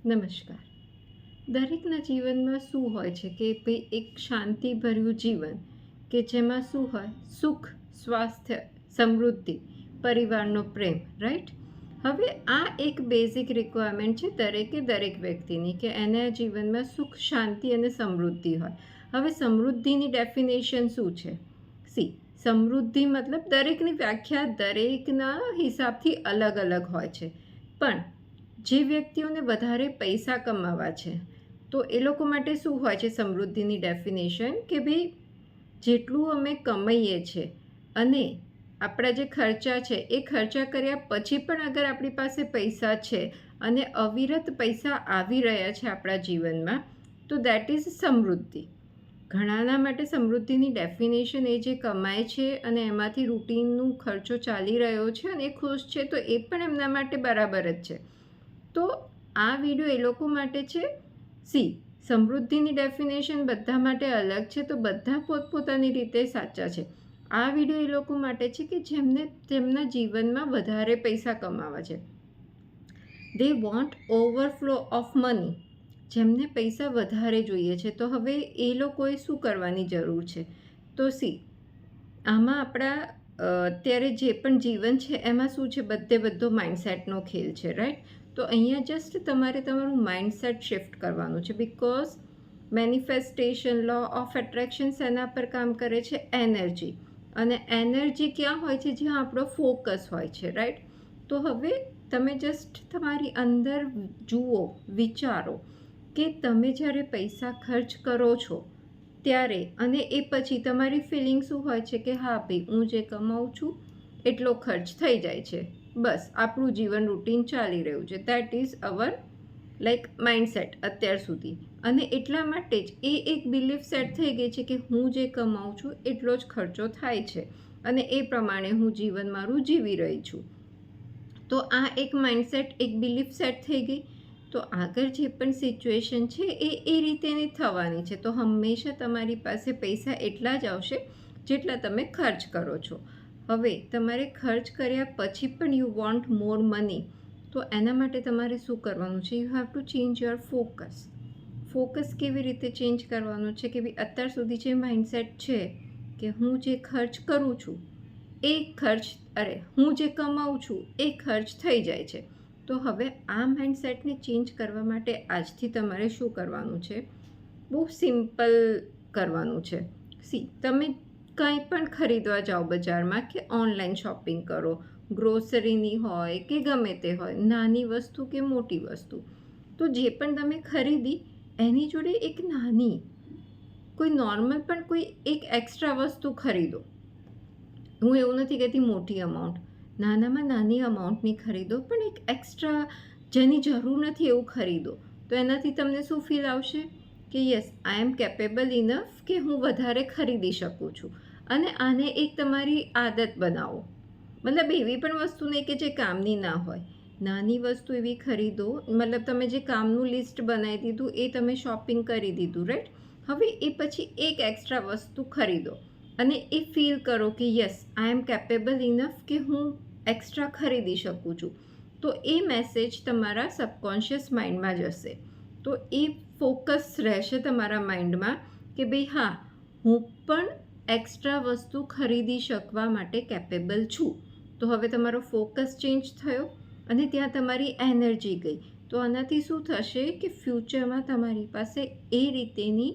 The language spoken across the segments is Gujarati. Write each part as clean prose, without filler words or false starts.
નમસ્કાર. દરેકના જીવનમાં શું હોય છે કે ભાઈ એક શાંતિભર્યું જીવન કે જેમાં શું હોય સુખ, સ્વાસ્થ્ય, સમૃદ્ધિ, પરિવારનો પ્રેમ, રાઈટ? હવે આ એક બેઝિક રિક્વાયરમેન્ટ છે દરેક વ્યક્તિની કે એના જીવનમાં સુખ, શાંતિ અને સમૃદ્ધિ હોય. હવે સમૃદ્ધિની ડેફિનેશન શું છે? સમૃદ્ધિ મતલબ દરેકની વ્યાખ્યા દરેકના હિસાબથી અલગ અલગ હોય છે. પણ જે વ્યક્તિઓને વધારે પૈસા કમાવા છે તો એ લોકો માટે શું હોય છે સમૃદ્ધિની ડેફિનેશન કે ભાઈ જેટલું અમે કમાઈએ છીએ અને આપણા જે ખર્ચા છે એ ખર્ચા કર્યા પછી પણ અગર આપણી પાસે પૈસા છે અને અવિરત પૈસા આવી રહ્યા છે આપણા જીવનમાં તો દેટ ઇઝ સમૃદ્ધિ. ઘણાના માટે સમૃદ્ધિની ડેફિનેશન એ જે કમાય છે અને એમાંથી રૂટીનનું ખર્ચો ચાલી રહ્યો છે અને એ ખુશ છે તો એ પણ એમના માટે બરાબર જ છે. તો આ વિડીયો એ લોકો માટે છે. સમૃદ્ધિની ડેફિનેશન બધા માટે અલગ છે તો બધા પોતપોતાની રીતે સાચા છે. આ વિડીયો એ લોકો માટે છે કે જેમને તેમના જીવનમાં વધારે પૈસા કમાવા છે. They want overflow of money. જેમને પૈસા વધારે જોઈએ છે તો હવે એ લોકોએ શું કરવાની જરૂર છે? તો આમાં આપણા અત્યારે જે પણ જીવન છે એમાં શું છે બધો માઇન્ડસેટનો ખેલ છે, રાઈટ? તો અહીંયા જસ્ટ તમારે તમારું માઇન્ડસેટ શિફ્ટ કરવાનું છે because manifestation, law of attraction એના પર કામ કરે છે એનર્જી. અને એનર્જી ક્યાં હોય છે? જ્યાં આપણો ફોકસ હોય છે, રાઈટ? તો હવે તમે જસ્ટ તમારી અંદર જુઓ, વિચારો કે તમે જ્યારે પૈસા ખર્ચ કરો છો ત્યારે અને એ પછી તમારી ફિલિંગ શું હોય છે કે હા ભાઈ હું જે કમાઉં છું એટલો ખર્ચ થઈ જાય છે, બસ આપણું જીવન રૂટીન ચાલી રહ્યું છે. દેટ ઇઝ અવર માઇન્ડસેટ અત્યાર સુધી. અને એટલા માટે જ એ એક બિલીફ સેટ થઈ ગઈ છે કે હું જે કમાઉં છું એટલો જ ખર્ચો થાય છે અને એ પ્રમાણે હું જીવન મારું જીવી રહી છું. તો આ એક માઇન્ડસેટ, એક બિલીફ સેટ થઈ ગઈ. તો આગળ જે પણ સિચ્યુએશન છે એ રીતેની થવાની છે. તો હંમેશા તમારી પાસે પૈસા એટલા જ આવશે જેટલા તમે ખર્ચ કરો છો. હવે તમારે ખર્ચ કર્યા પછી પણ યુ વોન્ટ મોર મની, તો એના માટે તમારે શું કરવાનું છે? You have to change your focus. Focus કેવી રીતે ચેન્જ કરવાનું છે કે ભાઈ અત્યાર સુધી જે માઇન્ડસેટ છે કે હું જે ખર્ચ કરું છું એ હું જે કમાઉં છું એ ખર્ચ થઈ જાય છે. તો હવે આ માઇન્ડસેટને ચેન્જ કરવા માટે આજથી તમારે શું કરવાનું છે? બહુ સિમ્પલ કરવાનું છે. તમે કંઈ પણ ખરીદવા જાઓ બજારમાં કે ઓનલાઈન શોપિંગ કરો, ગ્રોસરીની હોય કે ગમે તે હોય, નાની વસ્તુ કે મોટી વસ્તુ, તો જે પણ તમે ખરીદી એની જોડે એક નાની કોઈ નોર્મલ પણ કોઈ એક એક્સ્ટ્રા વસ્તુ ખરીદો. હું એવું નથી કહેતી મોટી અમાઉન્ટ, નાનામાં નાની અમાઉન્ટની ખરીદો પણ એક એક્સ્ટ્રા જેની જરૂર નથી એવું ખરીદો. તો એનાથી તમને શું ફીલ આવશે કે yes I am capable enough કે હું વધારે ખરીદી શકું છું. અને આને એક તમારી આદત બનાવો. મતલબ એવી પણ વસ્તુ નહીં કે જે કામની ના હોય. નાની વસ્તુ એવી ખરીદો, મતલબ તમે જે કામનું લિસ્ટ બનાવી દીધું એ તમે શોપિંગ કરી દીધું, રાઈટ? હવે એ પછી એક એક્સ્ટ્રા વસ્તુ ખરીદો અને એ ફીલ કરો કે yes I am capable enough કે હું એક્સ્ટ્રા ખરીદી શકું છું. તો એ મેસેજ તમારા સબકોન્શિયસ માઇન્ડમાં જશે. તો એ ફોકસ રહેશે તમારા માઇન્ડમાં કે ભાઈ હા હું પણ એક્સ્ટ્રા વસ્તુ ખરીદી શકવા માટે કેપેબલ છું. તો હવે તમારો ફોકસ ચેન્જ થયો અને ત્યાં તમારી એનર્જી ગઈ. તો આનાથી શું થશે કે ફ્યુચરમાં તમારી પાસે એ રીતેની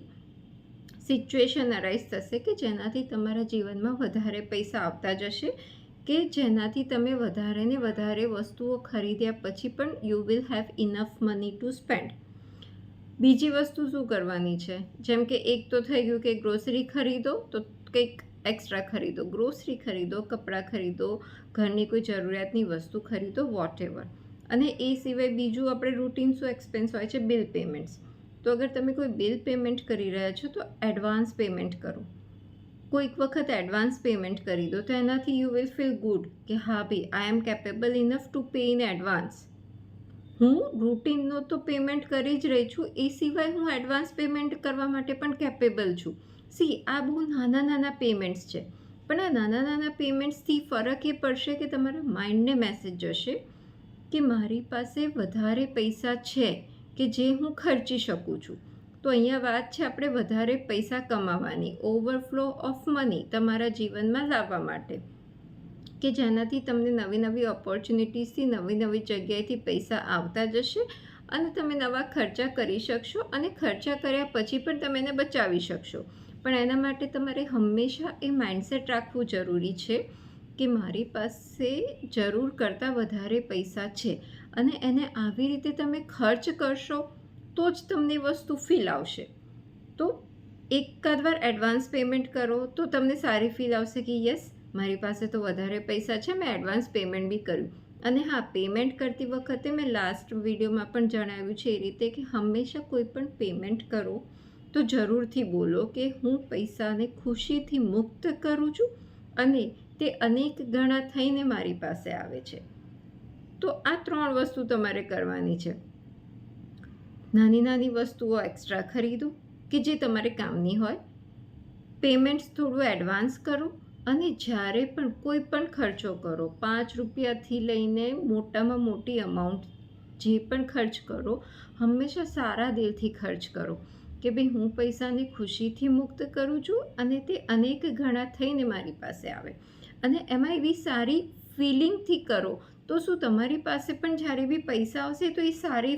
સિચ્યુએશન અરાઇઝ થશે કે જેનાથી તમારા જીવનમાં વધારે પૈસા આવતા જશે કે જેનાથી તમે વધારે ને વધારે વસ્તુઓ ખરીદ્યા પછી પણ you will have enough money to spend. બીજી વસ્તુ શું કરવાની છે? જેમ કે એક તો થઈ ગયું કે ગ્રોસરી ખરીદો તો કંઈક એક્સ્ટ્રા ખરીદો, ગ્રોસરી ખરીદો, કપડાં ખરીદો, ઘરની કોઈ જરૂરિયાતની વસ્તુ ખરીદો, વોટએવર. અને એ સિવાય બીજું આપણે રૂટીન શું એક્સપેન્સ હોય છે? Bill payments. તો અગર તમે કોઈ બિલ પેમેન્ટ કરી રહ્યા છો તો એડવાન્સ પેમેન્ટ કરો. કોઈક વખત એડવાન્સ પેમેન્ટ કરી દો તો એનાથી યુ વિલ ફીલ ગુડ કે હા ભાઈ I am capable enough to pay in advance. હું રૂટીનનો તો પેમેન્ટ કરી જ રહી છું, એ સિવાય હું એડવાન્સ પેમેન્ટ કરવા માટે પણ કેપેબલ છું. આ બહુ નાના પેમેન્ટ્સ છે પણ આ નાના પેમેન્ટ્સથી ફરક એ પડશે કે તમારા માઇન્ડને મેસેજ જશે કે મારી પાસે વધારે પૈસા છે કે જે હું ખર્ચી શકું છું. તો અહીંયા વાત છે આપણે વધારે પૈસા કમાવાની, ઓવરફ્લો ઓફ મની તમારા જીવનમાં લાવવા માટે, કે જેનાથી તમને નવી નવી ઓપોર્ચ્યુનિટીઝથી નવી નવી જગ્યાએથી પૈસા આવતા જશે અને તમે નવા ખર્ચા કરી શકશો અને ખર્ચા કર્યા પછી પણ તમે એને બચાવી શકશો. પણ એના માટે તમારે હંમેશા એ માઇન્ડસેટ રાખવું જરૂરી છે કે મારી પાસે જરૂર કરતાં વધારે પૈસા છે અને એને આવી રીતે તમે ખર્ચ કરશો તો જ તમને વસ્તુ ફીલ આવશે. તો એકાદ વાર એડવાન્સ પેમેન્ટ કરો તો તમને સારી ફીલ આવશે કે યસ, મારી પાસે તો વધારે પૈસા છે, મેં એડવાન્સ પેમેન્ટ બી કર્યું. અને હા, પેમેન્ટ કરતી વખતે મેં લાસ્ટ વિડીયોમાં પણ જણાવ્યું છે એ રીતે કે હંમેશા કોઈ પણ પેમેન્ટ કરો તો જરૂરથી બોલો કે હું પૈસાને ખુશીથી મુક્ત કરું છું અને તે અનેક ગણા થઈને મારી પાસે આવે છે. તો આ 3 વસ્તુ તમારે કરવાની છે. નાની નાની વસ્તુઓ એક્સ્ટ્રા ખરીદો કે જે તમારે કામની હોય, પેમેન્ટ્સ થોડું એડવાન્સ કરો અને જ્યારે પણ કોઈ પણ ખર્ચો કરો, 5 રૂપિયાથી લઈને મોટામાં મોટી અમાઉન્ટ જે પણ ખર્ચ કરો, હંમેશા સારા દિલથી ખર્ચ કરો કે ભાઈ હું પૈસાને ખુશીથી મુક્ત કરું છું અને તે અનેક ગણા થઈને મારી પાસે આવે. અને એમાં એવી સારી ફિલિંગથી કરો તો શું તમારી પાસે પણ જ્યારે બી પૈસા આવશે તો એ સારી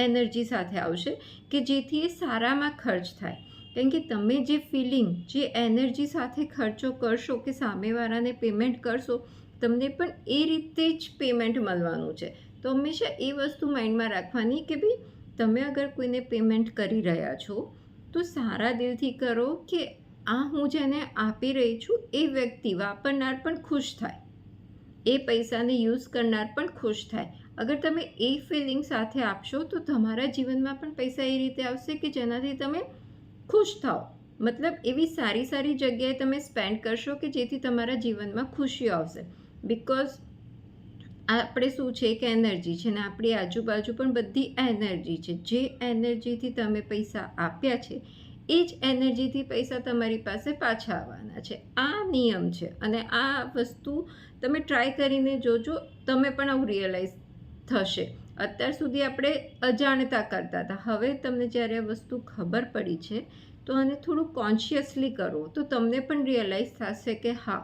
એનર્જી સાથે આવશે કે જેથી એ સારામાં ખર્ચ થાય. કેમ કે તમે જે ફિલિંગ, જે એનર્જી સાથે ખર્ચો કરશો કે સામેવાળાને પેમેન્ટ કરશો, તમને પણ એ રીતે જ પેમેન્ટ મળવાનું છે. તો હંમેશા એ વસ્તુ માઇન્ડમાં રાખવાની કે ભાઈ તમે અગર કોઈને પેમેન્ટ કરી રહ્યા છો તો સારા દિલથી કરો કે આ હું જેને આપી રહી છું એ વ્યક્તિ, વાપરનાર પણ ખુશ થાય, એ પૈસાને યુઝ કરનાર પણ ખુશ થાય. અગર તમે એ ફિલિંગ સાથે આપશો તો તમારા જીવનમાં પણ પૈસા એ રીતે આવશે કે જેનાથી તમે ખુશ થાઓ. મતલબ એવી સારી સારી જગ્યાએ તમે સ્પેન્ડ કરશો કે જેથી તમારા જીવનમાં ખુશીઓ આવશે. બિકોઝ આપણે શું છે કે એનર્જી છે ને આપણી આજુબાજુ પણ બધી એનર્જી છે. જે એનર્જીથી તમે પૈસા આપ્યા છે એ જ એનર્જીથી પૈસા તમારી પાસે પાછા આવવાના છે. આ નિયમ છે અને આ વસ્તુ તમે ટ્રાય કરીને જોજો, તમે પણ આવું રિયલાઇઝ થશે. અત્યાર સુધી આપણે અજાણતા કરતા હતા, હવે તમને જ્યારે આ વસ્તુ ખબર પડી છે તો આને થોડું કોન્શિયસલી કરો તો તમને પણ રિયલાઇઝ થશે કે હા,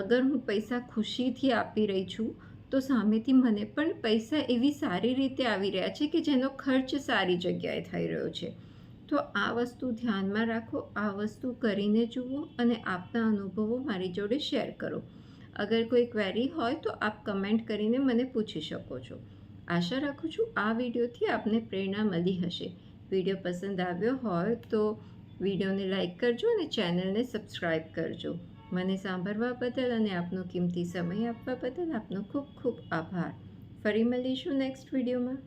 અગર હું પૈસા ખુશીથી આપી રહી છું તો સામેથી મને પણ પૈસા એવી સારી રીતે આવી રહ્યા છે કે જેનો ખર્ચ સારી જગ્યાએ થઈ રહ્યો છે. તો આ વસ્તુ ધ્યાનમાં રાખો, આ વસ્તુ કરીને જુઓ અને આપના અનુભવો મારી જોડે શેર કરો. અગર કોઈ ક્વેરી હોય તો આપ કમેન્ટ કરીને મને પૂછી શકો છો. આશા રાખું છું આ વિડીયોથી આપને પ્રેરણા મળી હશે. વિડીયો પસંદ આવ્યો હોય તો વિડીયોને લાઈક કરજો અને ચેનલને સબસ્ક્રાઈબ કરજો. મને સાંભળવા બદલ અને આપનો કિંમતી સમય આપવા બદલ આપનો ખૂબ ખૂબ આભાર. ફરી મળીશું નેક્સ્ટ વિડીયોમાં.